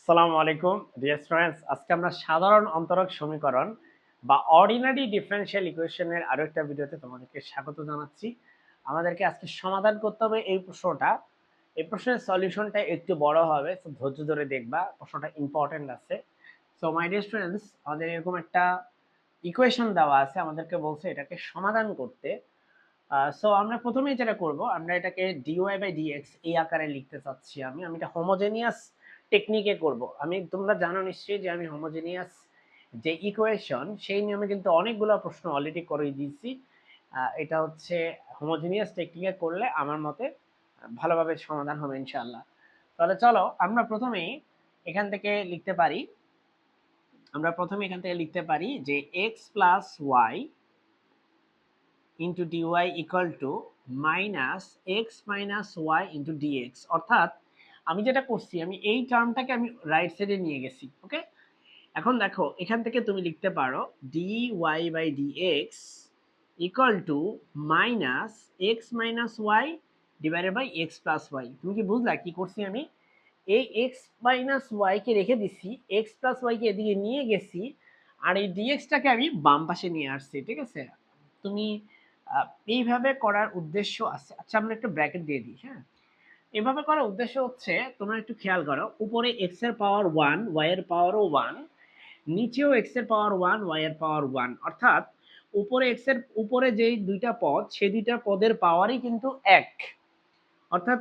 আসসালামু আলাইকুম dear students, আজকে আমরা সাধারণ অন্তরক সমীকরণ বা অর্ডিনারি ডিফারেনশিয়াল ইকুয়েশনের আরো একটা ভিডিওতে তোমাদেরকে স্বাগত জানাচ্ছি। আমাদেরকে আজকে সমাধান করতে হবে এই প্রশ্নটা। এই প্রশ্নের সলিউশনটা একটু বড় হবে, তো ধৈর্য ধরে দেখবা, প্রশ্নটা ইম্পর্টেন্ট আছে। সো মাই ডিয়ার স্টুডেন্টস, আমাদের এরকম একটা ইকুয়েশন দেওয়া আছে, আমাদেরকে বলছে এটাকে সমাধান করতে। সো আমরা প্রথমেই যেটা করব, আমরা এটাকে ডিওয়াই বাই ডিএক্স এই আকারে লিখতে চাচ্ছি। আমি এটা হোমোজেনিয়াস টেকনিকে করব। তোমরা জানো নিশ্চয়ই যে আমি হোমোজেনিয়াস যে ইকুয়েশন সেই নিয়মে কিন্তু অনেকগুলো প্রশ্ন অলরেডি করে দিয়েছি। এটা হচ্ছে হোমোজেনিয়াস টেকনিকে করলে আমার মতে ভালোভাবে সমাধান হবে ইনশাআল্লাহ। তাহলে চলো আমরা প্রথমেই এখান থেকে লিখতে পারি, যে x plus y into dy equal to minus x minus y into dx। অর্থাৎ আমি যেটা করছি, আমি এই টার্মটাকে আমি রাইট সাইডে নিয়ে গেছি। ওকে, এখন দেখো এখান থেকে তুমি লিখতে পারো dy by dx equal to minus x minus y divided by x plus y। তুমি কি বুঝলা কি করছি? আমি এই x minus y কে রেখে দিছি, x plus y কে এদিকে নিয়ে গেছি, আর এই dx টাকে আমি বাম পাশে নিয়ে আসছি। ঠিক আছে, তুমি এইভাবে করার উদ্দেশ্য আছে। আচ্ছা, আমরা একটা ব্র্যাকেট দিয়ে দিই। হ্যাঁ, এভাবে করার উদ্দেশ্য হচ্ছে, তোমরা একটু খেয়াল করো, উপরে x এর পাওয়ার 1, y এর পাওয়ারও 1, নিচেও x এর পাওয়ার 1, y এর পাওয়ার 1। অর্থাৎ উপরে x এর উপরে যেই দুইটা পদ, সেই দুইটা পদের পাওয়ারই কিন্তু 1। অর্থাৎ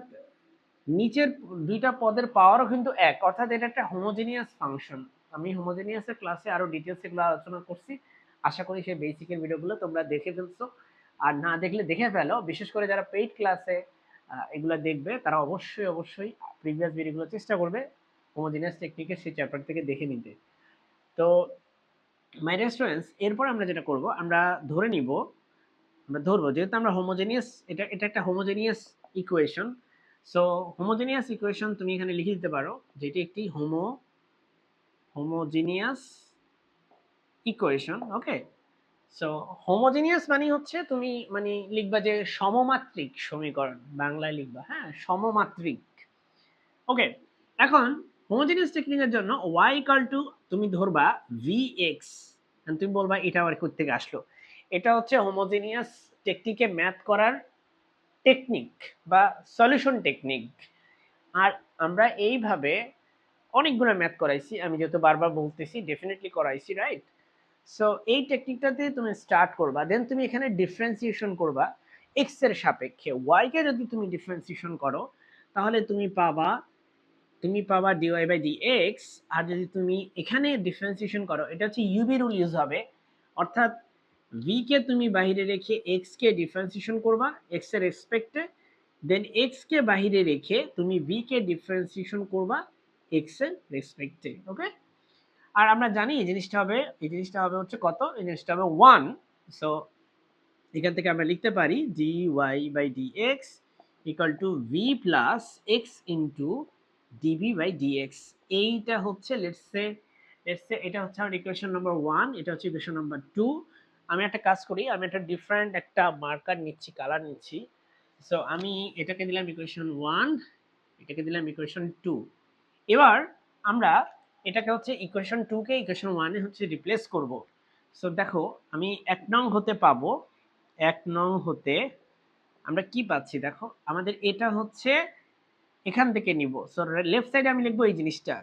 নিচের দুইটা পদের পাওয়ারও কিন্তু 1। অর্থাৎ এটা একটা হোমোজেনিয়াস ফাংশন। আমি হোমোজেনিয়াসের ক্লাসে আরো ডিটেইলসে এগুলো আলোচনা করছি। আশা করি সেই বেসিকের ভিডিওগুলো তোমরা দেখে ফেলছো। আর না দেখলে দেখে ফেলো, বিশেষ করে যারা পেইড ক্লাসে এগুলো দেখবে তারা অবশ্যই প্রিভিয়াস ভিডিওগুলো চেষ্টা করবে হোমোজেনিয়াস টেকনিকের সেই চ্যাপ্টার থেকে দেখে নিতে। তো মাই ডিয়ার স্টুডেন্টস, এরপর আমরা যেটা করব, আমরা ধরবো যেহেতু আমরা হোমোজেনিয়াস, এটা একটা homogeneous equation. So homogeneous equation তুমি এখানে লিখে দিতে পারো যে এটি একটি হোমোজেনিয়াস ইকুয়েশন। ওকে, সো হোমোজেনিয়াস মানে হচ্ছে তুমি লিখবা যে সমমাত্রিক সমীকরণ, বাংলায় লিখবা। হ্যাঁ, সমমাত্রিক। ওকে, এখন হোমোজেনিয়াস টেকনিকের জন্য y ইকুয়াল টু তুমি ধরবা vx, তুমি বলবা এটা আবার কোথা থেকে আসলো। এটা হচ্ছে হোমোজেনিয়াস টেকনিকে ম্যাথ করার টেকনিক বা সলিউশন টেকনিক। আর আমরা এইভাবে অনেকগুলো ম্যাথ করাইছি, আমি যেহেতু বারবার বলতেছি ডেফিনেটলি করাইছি, রাইট? সো এই টেকনিকটাতে তুমি স্টার্ট করবা, দেন তুমি এখানে ডিফারেন্সিয়েশন করবা এক্স এর সাপেক্ষে। ওয়াই কে যদি তুমি ডিফারেন্সিয়েশন করো তাহলে তুমি পাবা dy বাই dx। আর যদি তুমি এখানে ডিফারেন্সিয়েশন করো, এটা হচ্ছে ইউবি রুল ইউজ হবে। অর্থাৎ v কে তুমি বাইরে রেখে x কে ডিফারেন্সিয়েশন করবা x এর রেসপেক্টে, দেন x কে বাইরে রেখে তুমি v কে ডিফারেন্সিয়েশন করবা x এর রেসপেক্টে। ওকে, আর আমরা জানি এই জিনিসটা হবে হচ্ছে কত, এই জিনিসটা হবে 1। সো এখান থেকে আমরা লিখতে পারি dy by dx equal to v plus x into dv by dx। এইটা হচ্ছে লেটস সে এটা হচ্ছে আমার ইকুয়েশন নাম্বার 1, এটা হচ্ছে ইকুয়েশন নাম্বার 2। আমি একটা কাজ করি, আমি একটা ডিফারেন্ট একটা মার্কার নিচ্ছি, কালার নিচ্ছি। সো আমি এটাকে দিলাম ইকুয়েশন 1, এটাকে দিলাম ইকুয়েশন 2। এবার আমরা এটাকে হচ্ছে ইকুয়েশন 2 কে ইকুয়েশন 1 এ হচ্ছে রিপ্লেস করব। সো দেখো আমি 1 নং হতে পাবো, 1 নং হতে আমরা কি পাচ্ছি, দেখো আমাদের এটা হচ্ছে এখান থেকে নিব। সো লেফট সাইডে আমি লিখবো এই জিনিসটা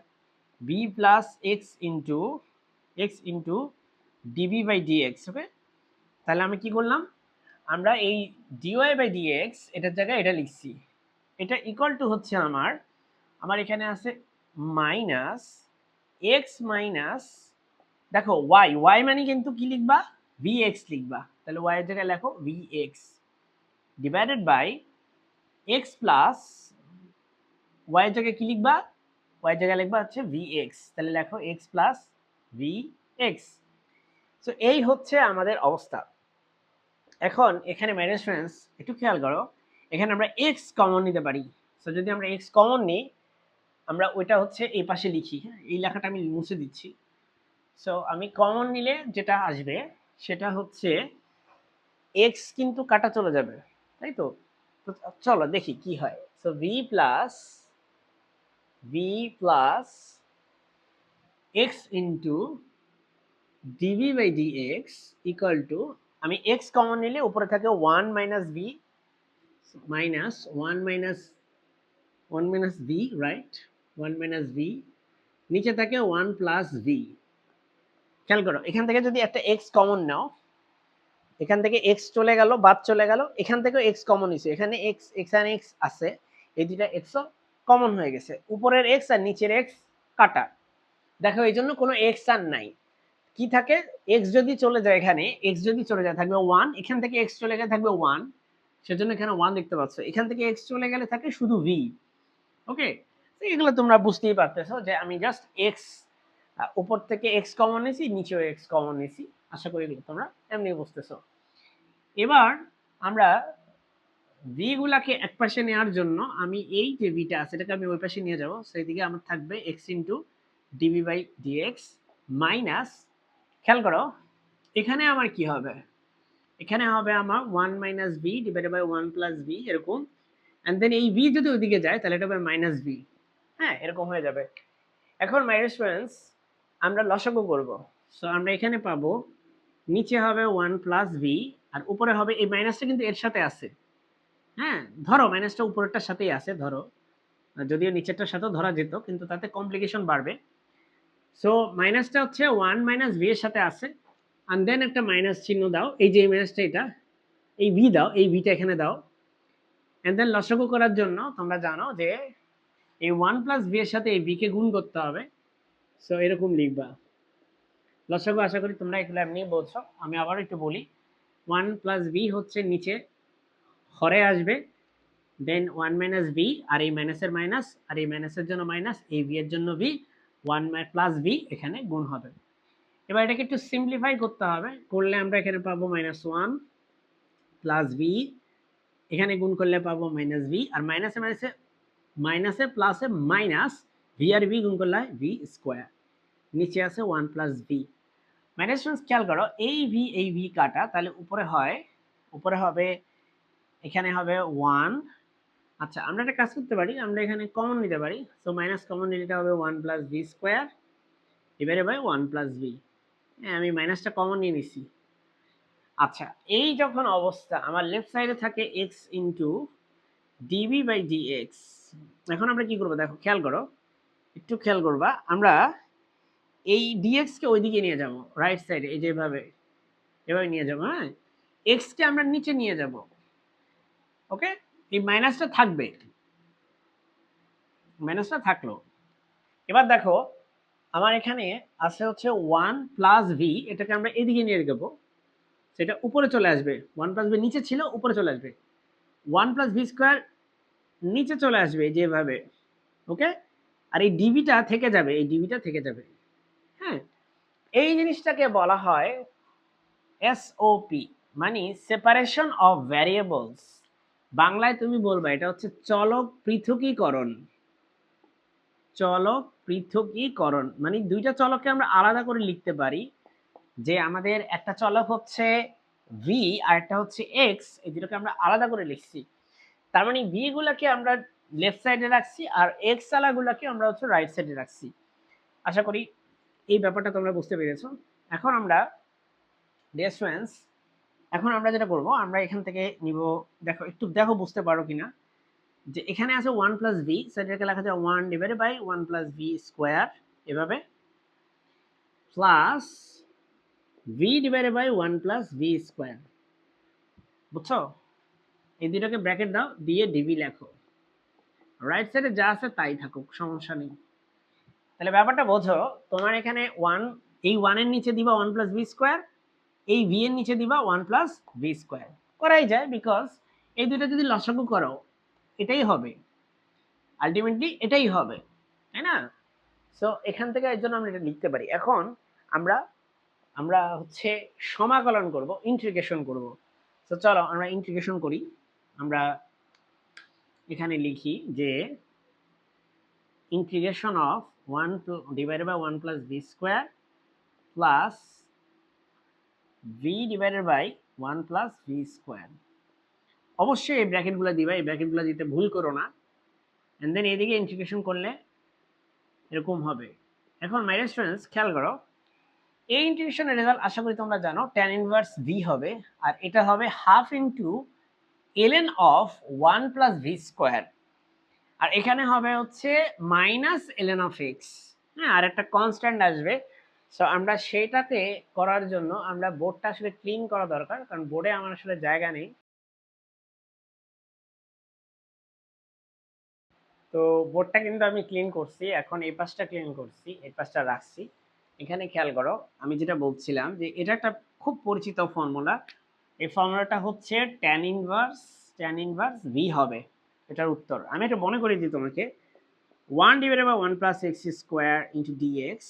b plus x into dv by dx। Okay, তাহলে আমি কি করলাম, আমরা এই dy বাই dx এটার জায়গায় এটা লিখছি। এটা ইকুয়াল টু হচ্ছে আমার এখানে আছে মাইনাস এক্স মাইনাস, দেখো y মানে কিন্তু কি লিখবা, vx লিখবা। তাহলে y এর জায়গায় লেখো vx divided by x plus, y এর জায়গায় কি লিখবা, y এর জায়গায় লিখবা হচ্ছে vx। তাহলে লেখো x প্লাস vx। সো এই হচ্ছে আমাদের অবস্থা। এখন এখানে ম্যানেজ ফ্রেন্ডস একটু খেয়াল করো, এখানে আমরা x কমন নিতে পারি। সো যদি আমরা x কমন নিই, আমরা ওইটা হচ্ছে এই পাশে লিখি। হ্যাঁ, এই লেখাটা আমি মুছে দিচ্ছি। সো আমি কমন নিলে যেটা আসবে সেটা হচ্ছে x কিন্তু কাটা চলে যাবে, তাই তো? তো চলো দেখি কি হয়। So v plus x into dv by dx equal to, আমি x কমন নিলে উপরে থাকে 1 minus v minus 1 minus v, right, 1 minus v, নিচে থাকে 1 প্লাস ভি। খেয়াল করো, এখান থেকে যদি একটা x কমন নাও, এখান থেকে x চলে গেল, বাদ চলে গেল, এখান থেকেও x কমন নিছে, এখানে x এখানে x আছে, এই দুইটা x কমন হয়ে গেছে, উপরের x আর নিচের x কাটা। দেখো এই জন্য কোনো x আর নাই, কি থাকে, x যদি চলে যায়, এখানে x যদি চলে যায় থাকবে 1, এখান থেকে x চলে গেলে থাকবে 1, সেজন্য এখানে 1 দেখতে পাচ্ছ, এখান থেকে x চলে গেলে থাকে শুধু v। ওকে, এগুলো তোমরা বুঝতেই পারতেছো যে আমি জাস্ট x উপর থেকে x কমন নিয়েছি, নিচেও x কমন নিয়েছি, আশা করি এগুলো তোমরা এমনি বুঝতেছো। এবার আমরা v গুলাকে এক পাশে নেওয়ার জন্য আমি এই যে vটা আছে এটাকে আমি ওই পাশে নিয়ে যাব, সেই দিকে আমার থাকবে x into dv by dx minus, খেয়াল করো এখানে আমার কি হবে, এখানে হবে আমার 1 minus v divided by 1 plus v, এরকম, এন্ড দেন এই ভি যদি ওইদিকে যায় তাহলে এটা হবে মাইনাস ভি। হ্যাঁ, এরকম হয়ে যাবে। এখন মাই স্টুডেন্টস, আমরা লসাগু করব, সো আমরা এখানে পাবো নিচে হবে 1 প্লাস ভি আর উপরে হবে, এই মাইনাসটা কিন্তু এর সাথে আছে, হ্যাঁ ধরো মাইনাসটা উপরেরটার সাথেই আছে, ধরো যদিও নিচেরটার সাথেও ধরা যেত কিন্তু তাতে কমপ্লিকেশন বাড়বে। সো মাইনাসটা হচ্ছে 1 মাইনাস ভি এর সাথে আছে, and then একটা মাইনাস চিহ্ন দাও, এই যে মাইনাসটা, এটা এই ভি দাও, এই ভিটা এখানে দাও, and then লসাগু করার জন্য তোমরা জানো যে এই 1 প্লাস ভি এর সাথে এই ভি কে গুণ করতে হবে, সো এরকম লিখবা লসাগু। আশা করি তোমরা এগুলো এমনি বলছো, আমি আবার একটু বলি, 1 প্লাস ভি হচ্ছে নিচে হরে আসবে, দেন 1 মাইনাস ভি, আর এই মাইনাসের মাইনাস, আর এই মাইনাসের জন্য মাইনাস, এই ভি এর জন্য ভি, 1 প্লাস ভি এখানে গুণ হবে। এবার এটাকে একটু সিম্পলিফাই করতে হবে, করলে আমরা এখানে পাবো মাইনাস 1 প্লাস ভি, এখানে গুণ করলে পাবো মাইনাস ভি, আর মাইনাসে মাইনাসে মাইনাসে প্লাসে মাইনাস, ভি আর ভি গুণ করলে ভি স্কোয়ার, নিচে আছে 1 প্লাস ভি। মাইনাস খেয়াল করো, এই ভি কাটা, তাহলে উপরে হয়, উপরে হবে, এখানে হবে 1। আচ্ছা, আমরা একটা কাজ করতে পারি, আমরা এখানে কমন নিতে পারি, সো মাইনাস কমন নিলে এটা হবে 1 plus v square divided by 1 plus v. হ্যাঁ, আমি মাইনাসটা কমন নিয়ে নিছি। আচ্ছা, এই যখন অবস্থা আমার লেফট সাইডে থাকে x into dv by dx, এখন আমরা কি করবো দেখো, খেয়াল করো, একটু খেয়াল করবা, আমরা এই ডিএক্স কে ওইদিকে নিয়ে যাব, রাইট সাইডে, এই যেভাবে এভাবে নিয়ে যাবো, হ্যাঁ, এক্স কে আমরা নিচে নিয়ে যাব, ওকে, এই মাইনাসটা থাকবে, মাইনাসটা থাকলো। এবার দেখো আমার এখানে আছে হচ্ছে 1 প্লাস ভি, এটাকে আমরা এদিকে নিয়ে যাবো, সেটা উপরে চলে আসবে, 1 প্লাস ভি নিচে ছিল, উপরে চলে আসবে, 1 প্লাস ভি স্কোয়ার নিচে চলে আসবে যেভাবে, ওকে, আর এই ডিভিটা থেকে যাবে, এই ডিভিটা থেকে যাবে। হ্যাঁ, এই জিনিসটাকে বলা হয় এসওপি, মানে সেপারেশন অফ ভ্যারিয়েবলস। বাংলায় তুমি বলবা এটা হচ্ছে চলক পৃথকীকরণ। চলক পৃথকীকরণ মানে দুইটা চলককে আমরা আলাদা করে লিখতে পারি, যে আমাদের একটা চলক হচ্ছে ভি আর একটা হচ্ছে এক্স, এই দুটোকে আমরা আলাদা করে লিখছি, তার মানে ভি গুলাকে আমরা লেফট সাইডে রাখছি আর এক্স গুলাকে আমরা হচ্ছে রাইট সাইডে রাখছি। আশা করি এই ব্যাপারটা তোমরা বুঝতে পেরেছো। এখন আমরা ডিয়ার স্টুডেন্টস, এখন আমরা যেটা করব, আমরা এখান থেকে নিব, দেখো একটু দেখো বুঝতে পারো কিনা, যে এখানে আছে 1 প্লাস ভি, সেটাকে লেখা যায় 1 divided by 1 plus v square, এভাবে, plus v divided by 1 plus v square, বুঝছো, এই দুটোকে ব্র্যাকেট দাও, দিয়ে ডিভি লেখো, রাইট সাইডে যা আছে তাই থাকুক, সমস্যা নেই। তাহলে ব্যাপারটা বোঝো, তোমার এখানে 1, এই 1 এর নিচে দিবা 1 প্লাস ভি স্কোয়ার, এই ভি এর নিচে দিবা 1 প্লাস ভি স্কোয়ার, করাই যায়, বিকজ এই দুটো যদি লসাগু করো এটাই হবে, আলটিমেটলি এটাই হবে, তাই না? সো এখান থেকে এর জন্য আমরা এটা লিখতে পারি। এখন আমরা আমরা হচ্ছে সমাকলন করব, ইন্টিগ্রেশন করব। তো চলো আমরা ইন্টিগ্রেশন করি। আমরা এখানে লিখি যে integration of 1 divided by 1 plus v square plus v divided by 1 plus v square. অবশ্যই এই ব্র্যাকেটগুলো দিবা, এই ব্র্যাকেটগুলো দিতে ভুল করো না, এন্ড দেন এদিকে ইন্টিগ্রেশন করলে এরকম হবে, এখন মাই ডিয়ার স্টুডেন্টস খেয়াল করো, এই ইন্টিগ্রেশনের রেজাল্ট আশা করি তোমরা জানো tan ইনভার্স v হবে, আর এটা হবে half into ln of 1 plus v square, আর এখানে হবে হচ্ছে মাইনাস ln অফ এক্স। হ্যাঁ, আর একটা কনস্ট্যান্ট আসবে। সো আমরা সেটাতে করার জন্য আমরা বোর্ডটা আসলে ক্লিন করা দরকার, কারণ বোর্ডে আমার আসলে জায়গা নেই। তো বোর্ডটা কিন্তু আমি ক্লিন করছি, এখন এই পাশটা ক্লিন করছি, এই পাশটা রাখছি। এখানে খেয়াল করো, আমি যেটা বলছিলাম যে এটা একটা খুব পরিচিত ফর্মুলা। এই ফর্মুলাটা হচ্ছে tan ইনভার্স ভি হবে এটার উত্তর। আমি এটা মনে করিয়ে দিই তোমাকে, 1/1 plus x square into dx,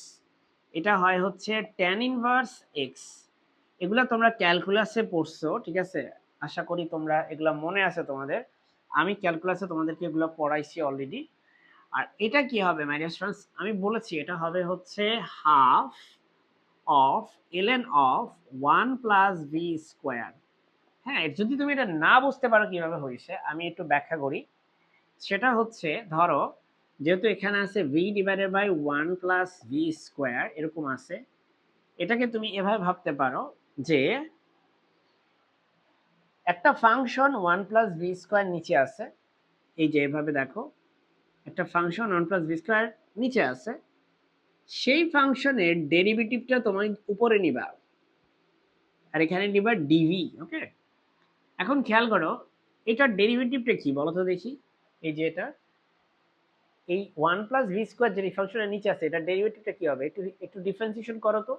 এটা হয় হচ্ছে tan ইনভার্স এক্স। এগুলা তোমরা ক্যালকুলাসে পড়ছো, ঠিক আছে? আশা করি তোমরা এগুলা মনে আছে তোমাদের। আমি ক্যালকুলাসে তোমাদেরকে এগুলো পড়াইছি অলরেডি। আর এটা কি হবে মাই ডিয়ার স্টুডেন্টস, আমি বলেছি এটা হবে হচ্ছে half of ln of 1 plus v square. হ্যাঁ, যদি তুমি এটা না বুঝতে পারো কিভাবে হয়েছে, আমি একটু ব্যাখ্যা করি। সেটা হচ্ছে, ধরো যেহেতু এখানে আছে v divided by 1 plus v square এরকম আছে, এটাকে তুমি এভাবে ভাবতে পারো যে একটা ফাংশন 1 প্লাস ভি স্কোয়ার নিচে আছে। এই যে এভাবে দেখো, একটা ফাংশন 1 প্লাস ভি স্কোয়ার নিচে আছে, সেই ফাংশনের ডেরিভেটিভটা তোমার উপরে নিবা, আর এখানে নিবা ডিভি। ওকে, এখন খেয়াল করো এটার ডেরিভেটিভটা কি বলো তো দেখি। এই যে এটা, এই 1 প্লাস ভি স্কোয়ার যে ফাংশনের নিচে আছে, এটার ডেরিভেটিভটা কি হবে? একটু একটু ডিফারেন্সিয়েশন করো তো।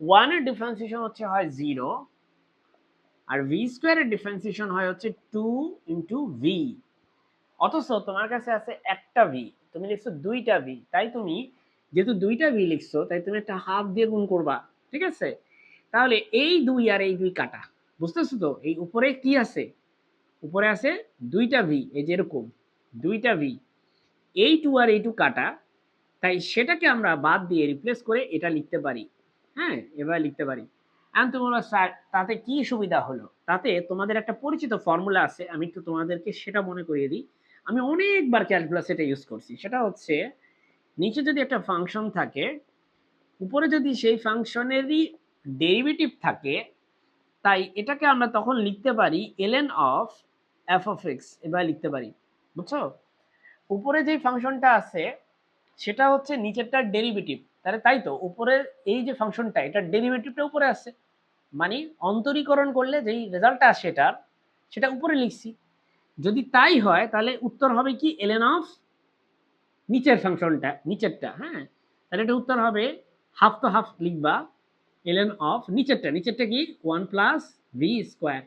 1 এর ডিফারেন্সিয়েশন হচ্ছে হয় 0, আর ভি স্কোয়ারের ডিফারেন্সিয়েশন হয় হচ্ছে 2 ইন্টু ভি। অথচ তোমার কাছে আছে একটা ভি, তুমি লিখছো দুইটা ভি, তাই তুমি যেহেতু দুইটা ভি লিখছো, তাই তুমি একটা হাফ দিয়ে গুণ করবা, ঠিক আছে? তাহলে এই 2 আর এই 2 কাটা, বুঝতেছো তো? এই উপরে কি আছে? উপরে আছে দুইটা ভি, এই যে এরকম দুইটা ভি, এই 2 আর এই 2 কাটা, তাই সেটাকে আমরা বাদ দিয়ে রিপ্লেস করে এটা লিখতে পারি। হ্যাঁ, এবার লিখতে পারি। এখন তুমি বলো স্যার তাতে কি সুবিধা হলো? তাতে তোমাদের একটা পরিচিত ফর্মুলা আছে, আমি একটু তোমাদেরকে সেটা মনে করিয়ে দিই। আমি অনেকবার ক্যালকুলাস এটা ইউজ করছি। সেটা হচ্ছে, নিচে যদি একটা ফাংশন থাকে, উপরে যদি সেই ফাংশনেরই ডেরিভেটিভ থাকে, তাই এটাকে আমরা তখন লিখতে পারি ln of F of x, এবার লিখতে পারি। বুঝছো? উপরে যে ফাংশনটা আছে সেটা হচ্ছে নিচেরটার ডেরিভেটিভ, তাহলে তাই তো উপরে এই যে ফাংশনটা, এটার ডেরিভেটিভটা উপরে আছে, মানে অন্তরীকরণ করলে যেই রেজাল্টটা আসে এটার, সেটা উপরে লিখছি। যদি তাই হয় তাহলে উত্তর হবে কি ln অফ নিচের ফাংশনটা, নিচেরটা। হ্যাঁ, তাহলে এটা উত্তর হবে হাফ, তো হাফ লিখবা, ln অফ নিচেরটা, নিচেরটা কি 1 প্লাস ভি স্কোয়ার।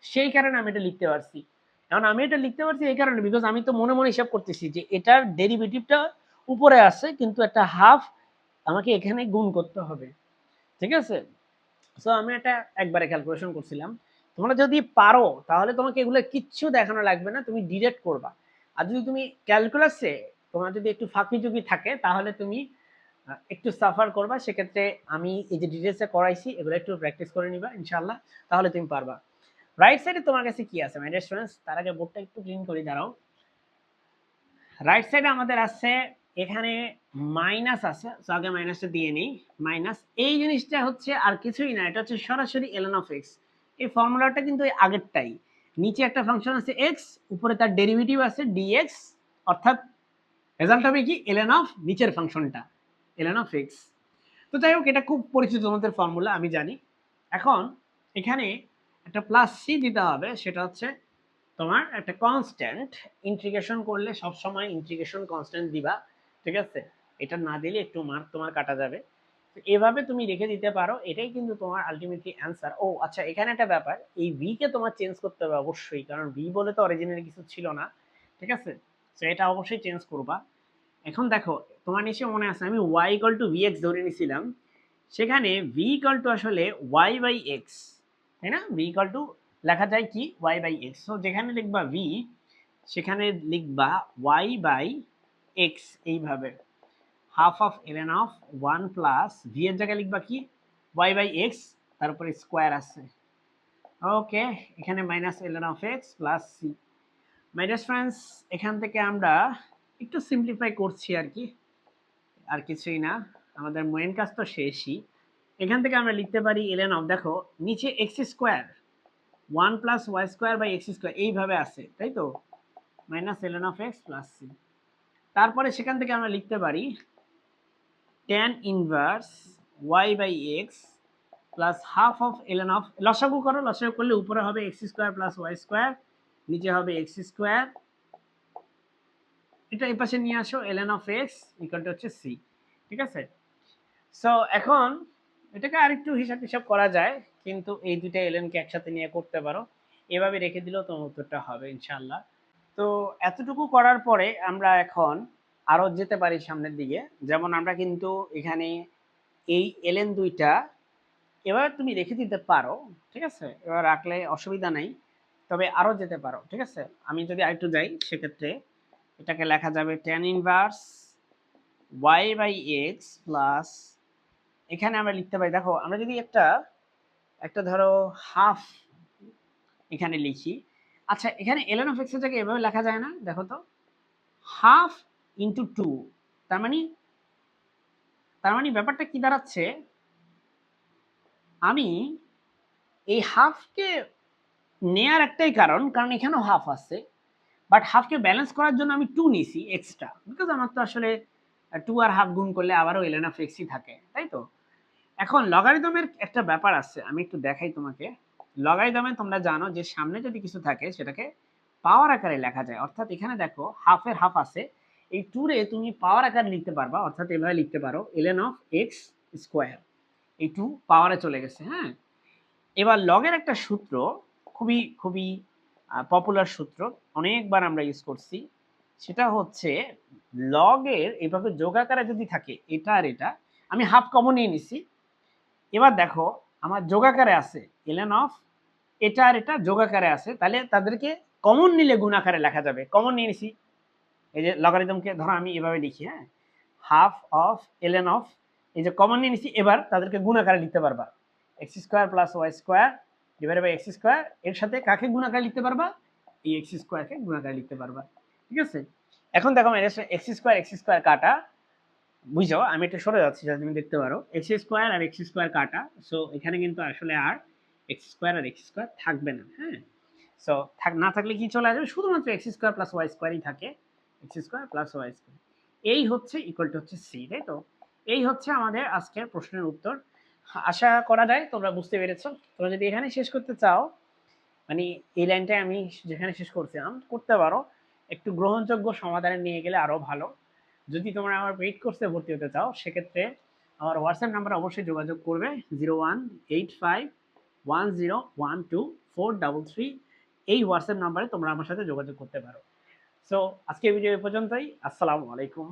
সেই কারণে আমি এটা লিখতে পারছি। এখন আমি এটা লিখতে পারছি এই কারণে, বিকজ আমি তো মনে মনে হিসাব করতেছি যে এটার ডেরিভেটিভটা উপরে আছে, কিন্তু একটা হাফ আমাকে এখানে গুণ করতে হবে, ঠিক আছে? সো আমি এটা একবারে ক্যালকুলেশন করছিলাম। তোমরা যদি পারো তাহলে তোমাকে এগুলো কিচ্ছু দেখানো লাগবে না, তুমি ডিরেক্ট করবা। আর যদি তুমি ক্যালকুলাসে তোমার যদি একটু ফাঁকি ঝুঁকি থাকে, তাহলে তুমি একটু সাফার করবা। সেক্ষেত্রে আমি এই যে ডিটেলসে করাইছি এগুলো একটু প্র্যাকটিস করে নিবা ইনশাল্লাহ, তাহলে তুমি পারবা। রাইট সাইডে তোমার কাছে কি আছে মাই ডিয়ার স্টুডেন্টস? তার আগে বোর্ডটা একটু ক্লিন করে দাঁড়াও। রাইট সাইডে আমাদের আছে, এখানে মাইনাস আছে, তো আগে মাইনাসটা দিয়ে নেই। মাইনাস এই জিনিসটা হচ্ছে আর কিছুই না, এটা হচ্ছে সরাসরি ln অফ এক্স। এই ফর্মুলাটা কিন্তু এই আগেরটাই। নিচে একটা ফাংশন আছে এক্স, উপরে তার ডেরিভেটিভ আছে ডিএক্স, অর্থাৎ রেজাল্ট হবে কি ln অফ নিচের ফাংশনটা, ln অফ এক্স। তো যাই হোক, এটা খুব পরিচিত তোমাদের ফর্মুলা আমি জানি। এখন এখানে একটা প্লাস সি দিতে হবে, সেটা হচ্ছে তোমার একটা কনস্ট্যান্ট। ইন্টিগ্রেশন করলে সবসময় ইন্টিগ্রেশন কনস্ট্যান্ট দিবা, ঠিক আছে? এটা না দিলে একটু মার্ক তোমার কাটা যাবে। তো এভাবে তুমি রেখে দিতে পারো, এটাই কিন্তু তোমার আলটিমেটলি অ্যান্সার। ও আচ্ছা, এখানে একটা ব্যাপার, এই ভি কে তোমার চেঞ্জ করতে হবে অবশ্যই, কারণ ভি বলে তো অরিজিনালি কিছু ছিল না, ঠিক আছে? তো এটা অবশ্যই চেঞ্জ করবা। এখন দেখো, তোমার নিশ্চয়ই মনে আছে আমি y ইকুয়াল টু vx ধরে নিয়েছিলাম, সেখানে v ইকুয়াল টু আসলে y বাই x, তাই না? v ইকুয়াল টু লেখা যায় কি y বাই x। সো যেখানে লিখবা v, সেখানে লিখবা y বাই x, এইভাবে half of ln of 1 plus v এর জায়গায় লিখবা কি y বাই x, তারপরে স্কোয়ার আছে। ওকে, এখানে minus ln of x plus c। My dear friends, এখান থেকে আমরা একটু সিম্পলিফাই করছি আর কি। আর কিছুই না, আমাদের মেইন কাজ তো শেষই। এখান থেকে আমরা লিখতে পারি ln অফ, দেখো নিচে x square 1 plus y square by x square এইভাবে আছে, তাই তো, minus ln of x plus c. তারপরে সেখান থেকে আমরা লিখতে পারি tan inverse y by x plus half of ln of, লসাগু করো, লসাগু করলে উপরে হবে x square plus y square, নিচে হবে এক্স স্কোয়ার, এটা এই পাশে নিয়ে আসো, ln of x equal to হচ্ছে সি। ঠিক আছে, সো এখন এটাকে আরেকটু হিসাব টিসাব করা যায়, কিন্তু এই দুইটা ln কে একসাথে নিয়ে করতে পারো, এভাবে রেখে দিলেও তোমার উত্তরটা হবে ইনশাআল্লাহ। তো এতটুকু করার পরে আমরা এখন আরো যেতে পারি সামনের দিকে, যেমন আমরা কিন্তু এখানে এই ln দুইটা এবার তুমি রেখে দিতে পারো, ঠিক আছে, এবার রাখলে অসুবিধা নাই, তবে আরো যেতে পারো। ঠিক আছে, আমি যদি আরেকটু যাই সেক্ষেত্রে এটাকে লেখা যাবে tan inverse y by x plus, এখানে আমরা লিখতে পারি, দেখো আমরা যদি একটা ধরো হাফ এখানে লিখি, আচ্ছা এখানে ln অফ এক্স এটাকে এভাবে লেখা যায় না, দেখো তো, হাফ ইন্টু টু, তার মানে ব্যাপারটা কি দাঁড়াচ্ছে, আমি এই হাফকে নেয়ার একটাই কারণ এখানেও হাফ আছে, বাট হাফকে ব্যালেন্স করার জন্য আমি টু নিছি এক্সট্রা, বিকজ আমার তো আসলে টু আর হাফ গুণ করলে আবারও ln অফ এক্সই থাকে, তাই তো। এখন লগারিদমের একটা ব্যাপার আছে, আমি একটু দেখাই তোমাকে। লগারিদমে তোমরা জানো যে সামনে যদি কিছু থাকে সেটাকে পাওয়ার আকারে লেখা যায়, অর্থাৎ এখানে দেখো হাফের হাফ আছে, এই টুরে তুমি পাওয়ার আকারে লিখতে পারবা, অর্থাৎ এভাবে লিখতে পারো ln অফ এক্স স্কোয়ার, এই টু পাওয়ারে চলে গেছে। হ্যাঁ, এবার লগের একটা সূত্র, খুবই খুবই পপুলার সূত্র, অনেকবার আমরা ইউজ করছি, সেটা হচ্ছে লগের এভাবে যোগ আকারে যদি থাকে এটা আর এটা, আমি হাফ কমন নিয়ে নিছি, এবার দেখো আমার যোগাকারে আছে ln অফ এটা আর এটা যোগাকারে আছে, তাহলে তাদেরকে কমন নিলে গুণ আকারে লেখা যাবে, কমন নিয়ে নিছি, এই যে লগারিদমকে ধরো আমি এভাবে লিখি, হ্যাঁ, হাফ অফ ln অফ, এই যে কমন নিয়ে নিছি, এবার তাদেরকে গুণ আকারে লিখতে পারবা, x square plus y square divided by x square, এর সাথে কাকে গুণ আকারে লিখতে পারবা, এই এক্স স্কোয়ারকে গুণ আকারে লিখতে পারবা। ঠিক আছে, এখন দেখো এক্স স্কোয়ার কাটা, বুঝো আমি একটু সরে যাচ্ছি যাতে তুমি দেখতে পারো, এক্স স্কোয়ার আর এক্স স্কোয়ার কাটা, সো এখানে কিন্তু আসলে আর এক্স স্কোয়ার আর এক্স স্কোয়ার থাকবে না। হ্যাঁ, সো না থাকলে কি চলে আসবে, শুধুমাত্র এক্স স্কোয়ার প্লাস ওয়াই স্কোয়ারই থাকে, x square plus y square, এই হচ্ছে ইকুয়াল টু হচ্ছে সি, তাই তো। এই হচ্ছে আমাদের আজকের প্রশ্নের উত্তর, আশা করা যায় তোমরা বুঝতে পেরেছো। তোমরা যদি এখানে শেষ করতে চাও, মানে এই লাইনটাই আমি যেখানে শেষ করছিলাম করতে পারো, একটু গ্রহণযোগ্য সমাধানে নিয়ে গেলে আরো ভালো। যদি তোমরা আমার পেইড কোর্সে ভর্তি হতে চাও সেক্ষেত্রে আমার হোয়াটসঅ্যাপ নাম্বারে অবশ্যই যোগাযোগ করবে, 018510124333, এই হোয়াটসঅ্যাপ নাম্বারে তোমরা আমার সাথে যোগাযোগ করতে পারো। সো আজকের ভিডিও এই পর্যন্তই, আসসালামু আলাইকুম।